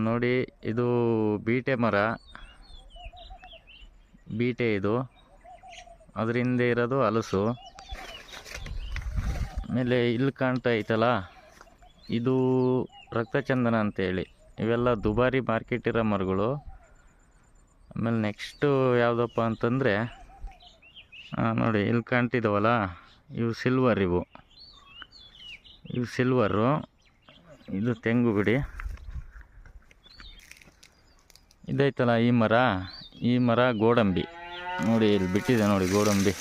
ನೋಡಿ, ಇದು ಬೀಟೆ ಮರ. ಬೀಟೆ ಇದು, ಅದರಿಂದ ಇರೋದು ಹಲಸು. ಆಮೇಲೆ ಇಲ್ಲಿ ಕಾಣ್ತಾ ಐತಲ್ಲ, ಇದು ರಕ್ತಚಂದನ ಅಂತೇಳಿ. ಇವೆಲ್ಲ ದುಬಾರಿ ಮಾರ್ಕೆಟ್ ಇರೋ ಮರಗಳು. ಆಮೇಲೆ ನೆಕ್ಸ್ಟು ಯಾವುದಪ್ಪ ಅಂತಂದರೆ, ನೋಡಿ ಇಲ್ಲಿ ಕಾಣ್ತಿದ್ದಾವಲ್ಲ, ಇವು ಸಿಲ್ವರ್. ಇವು ಸಿಲ್ವರು. ಇದು ತೆಂಗು ಬಿಡಿ. ಇದೈತಲ್ಲ ಈ ಮರ ಗೋಡಂಬಿ. ನೋಡಿ ಇಲ್ಲಿ ಬಿಟ್ಟಿದೆ ನೋಡಿ ಗೋಡಂಬಿ.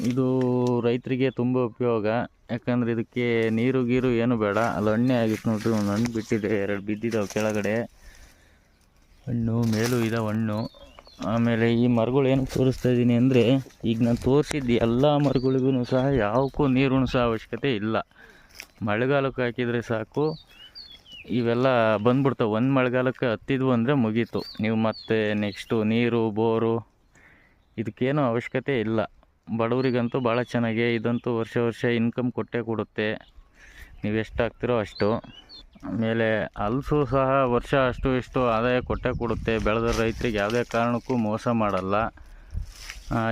ಇದು ರೈತರಿಗೆ ತುಂಬ ಉಪಯೋಗ. ಯಾಕಂದರೆ ಇದಕ್ಕೆ ನೀರು ಗೀರು ಏನು ಬೇಡ. ಅಲ್ಲಿ ಹಣ್ಣೆ ಆಗಿತ್ತು ನೋಡ್ರಿ, ಒಂದು ಹಣ್ಣು ಬಿಟ್ಟಿದೆ, 2 ಬಿದ್ದಿದ್ದಾವೆ ಕೆಳಗಡೆ ಹಣ್ಣು, ಮೇಲೂ ಇದಾವೆ ಹಣ್ಣು. ಆಮೇಲೆ ಈ ಮರಗಳು ಏನು ತೋರಿಸ್ತಾ ಇದ್ದೀನಿ ಅಂದರೆ, ಈಗ ನಾನು ತೋರಿಸಿದ್ದು ಎಲ್ಲ ಮರಗಳಿಗೂ ಸಹ ಯಾವಕ್ಕೂ ನೀರು ಸಹ ಅವಶ್ಯಕತೆ ಇಲ್ಲ. ಮಳೆಗಾಲಕ್ಕೆ ಹಾಕಿದರೆ ಸಾಕು, ಇವೆಲ್ಲ ಬಂದ್ಬಿಡ್ತಾವೆ. ಒಂದು ಮಳೆಗಾಲಕ್ಕೆ ಹತ್ತಿದ್ವು ಅಂದರೆ ಮುಗೀತು. ನೀವು ಮತ್ತೆ ನೆಕ್ಸ್ಟು ನೀರು, ಬೋರು ಇದಕ್ಕೇನು ಅವಶ್ಯಕತೆ ಇಲ್ಲ. ಬಡವರಿಗಂತೂ ಭಾಳ ಚೆನ್ನಾಗಿ ಇದಂತೂ ವರ್ಷ ಇನ್ಕಮ್ ಕೊಟ್ಟೇ ಕೊಡುತ್ತೆ, ನೀವು ಎಷ್ಟು ಹಾಕ್ತಿರೋ ಅಷ್ಟು. ಆಮೇಲೆ ಹಲಸು ಸಹ ವರ್ಷ ಅಷ್ಟು ಇಷ್ಟು ಆದಾಯ ಕೊಟ್ಟೇ ಕೊಡುತ್ತೆ. ಬೆಳೆದ ರೈತರಿಗೆ ಯಾವುದೇ ಕಾರಣಕ್ಕೂ ಮೋಸ ಮಾಡಲ್ಲ.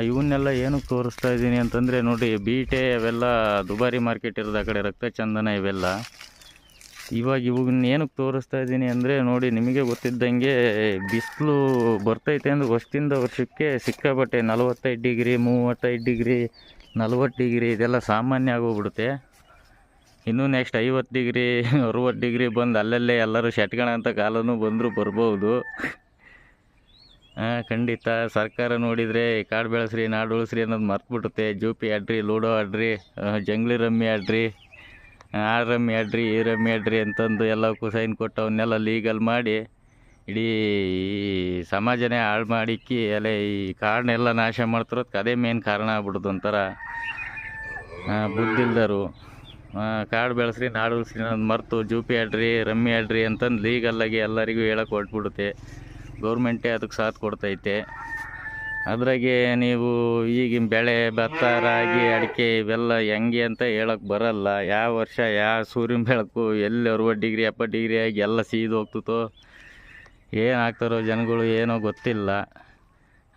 ಇವನ್ನೆಲ್ಲ ಏನಕ್ಕೆ ತೋರಿಸ್ತಾ ಇದ್ದೀನಿ ಅಂತಂದರೆ, ನೋಡಿ ಬೀಟೆ ಅವೆಲ್ಲ ದುಬಾರಿ ಮಾರ್ಕೆಟ್ ಇರೋದು, ಆ ಕಡೆ ರಕ್ತಚಂದನ ಇವೆಲ್ಲ. ಇವಾಗ ಇವನ್ನ ಏನಕ್ಕೆ ತೋರಿಸ್ತಾ ಇದ್ದೀನಿ ಅಂದರೆ, ನೋಡಿ ನಿಮಗೆ ಗೊತ್ತಿದ್ದಂಗೆ ಬಿಸಿಲು ಬರ್ತೈತೆ ಅಂದರೆ ವರ್ಷದಿಂದ ವರ್ಷಕ್ಕೆ ಸಿಕ್ಕಾಬಟ್ಟೆ 45 ಡಿಗ್ರಿ, 35 ಡಿಗ್ರಿ, 40 ಡಿಗ್ರಿ ಇದೆಲ್ಲ ಸಾಮಾನ್ಯ ಆಗೋಗ್ಬಿಡುತ್ತೆ. ಇನ್ನೂ ನೆಕ್ಸ್ಟ್ 50 ಡಿಗ್ರಿ, 60 ಡಿಗ್ರಿ ಬಂದು ಅಲ್ಲಲ್ಲೇ ಎಲ್ಲರೂ ಶೆಟ್ಕೊಳ್ಳೋಂಥ ಕಾಲನೂ ಬರ್ಬೋದು. ಖಂಡಿತ ಸರ್ಕಾರ ನೋಡಿದರೆ ಕಾಡು ಬೆಳೆಸ್ರಿ, ನಾಡು ಉಳಿಸ್ರಿ ಅನ್ನೋದು ಮರ್ತ್ಬಿಡುತ್ತೆ. ಜೂಪಿ ಆಡ್ರಿ, ಲೂಡೋ ಆಡ್ರಿ, ಜಂಗ್ಲಿ ರಮ್ಮಿ ಆಡ್ರಿ, ಆ ರಮ್ಮಿ ಆಡ್ರಿ, ಈ ರಮ್ಮಿ ಆಡ್ರಿ ಅಂತಂದು ಎಲ್ಲಕ್ಕೂ ಸೈನ್ ಕೊಟ್ಟು ಅವನ್ನೆಲ್ಲ ಲೀಗಲ್ ಮಾಡಿ ಇಡೀ ಸಮಾಜನೇ ಹಾಳು ಮಾಡಿಕ್ಕಿ ಈ ಕಾಡನ್ನೆಲ್ಲ ನಾಶ ಮಾಡ್ತಿರೋದಕ್ಕೆ ಅದೇ ಮೇನ್ ಕಾರಣ ಆಗ್ಬಿಡೋದು. ಒಂಥರ ಬುದ್ಧಿಲ್ದರು. ಕಾಡು ಬೆಳೆಸ್ರಿ, ನಾಡು ಉಳಿಸ್ರಿ ಅನ್ನೋದು ಮರೆತು ಜೂಪಿ ಆಡ್ರಿ, ರಮ್ಮಿ ಆಡ್ರಿ ಅಂತಂದು ಲೀಗಲ್ಲಾಗಿ ಎಲ್ಲರಿಗೂ ಹೇಳಕ್ಕೆ ಹೊರಟ್ಬಿಡುತ್ತೆ. ಗೌರ್ಮೆಂಟೇ ಅದಕ್ಕೆ ಸಾಥ್ ಕೊಡ್ತೈತೆ. ಅದ್ರಾಗೆ ನೀವು ಈಗಿನ ಬೆಳೆ, ಭತ್ತ, ರಾಗಿ, ಅಡಿಕೆ ಇವೆಲ್ಲ ಹೆಂಗೆ ಅಂತ ಹೇಳೋಕ್ಕೆ ಬರಲ್ಲ. ಯಾವ ವರ್ಷ ಯಾವ ಸೂರ್ಯನ ಬೆಳಕು ಎಲ್ಲಿ 60 ಡಿಗ್ರಿ 70 ಡಿಗ್ರಿ ಆಗಿ ಎಲ್ಲ ಸೀದು ಹೋಗ್ತತೋ, ಏನು ಆಗ್ತಾರೋ ಜನಗಳು ಏನೋ ಗೊತ್ತಿಲ್ಲ.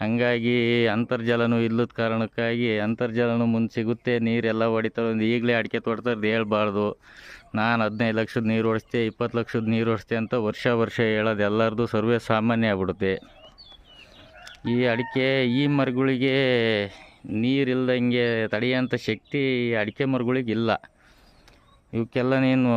ಹಾಗಾಗಿ ಅಂತರ್ಜಲನೂ ಇಲ್ಲದ ಕಾರಣಕ್ಕಾಗಿ ಅಂತರ್ಜಲನೂ ಮುಂದೆ ಸಿಗುತ್ತೆ, ನೀರೆಲ್ಲ ಹೊಡಿತಾರೆ. ಒಂದು ಈಗಲೇ ಅಡಿಕೆ ತೋಟದಲ್ಲಿ ಹೇಳ್ಬಾರ್ದು, ನಾನು 15 ಲಕ್ಷದ ನೀರು ಓಡಿಸ್ತೆ, 20 ಲಕ್ಷದ ನೀರು ಓಡಿಸ್ತೆ ಅಂತ ವರ್ಷ ಹೇಳೋದು ಎಲ್ಲರದು ಸರ್ವೇ ಸಾಮಾನ್ಯ ಆಗ್ಬಿಡುತ್ತೆ. ಈ ಅಡಿಕೆ, ಈ ಮರಗಳಿಗೆ ನೀರಿಲ್ದಂಗೆ ತಡೆಯೋಂಥ ಶಕ್ತಿ ಅಡಿಕೆ ಮರಗಳಿಗಿಲ್ಲ. ಇವಕ್ಕೆಲ್ಲ ನೀನು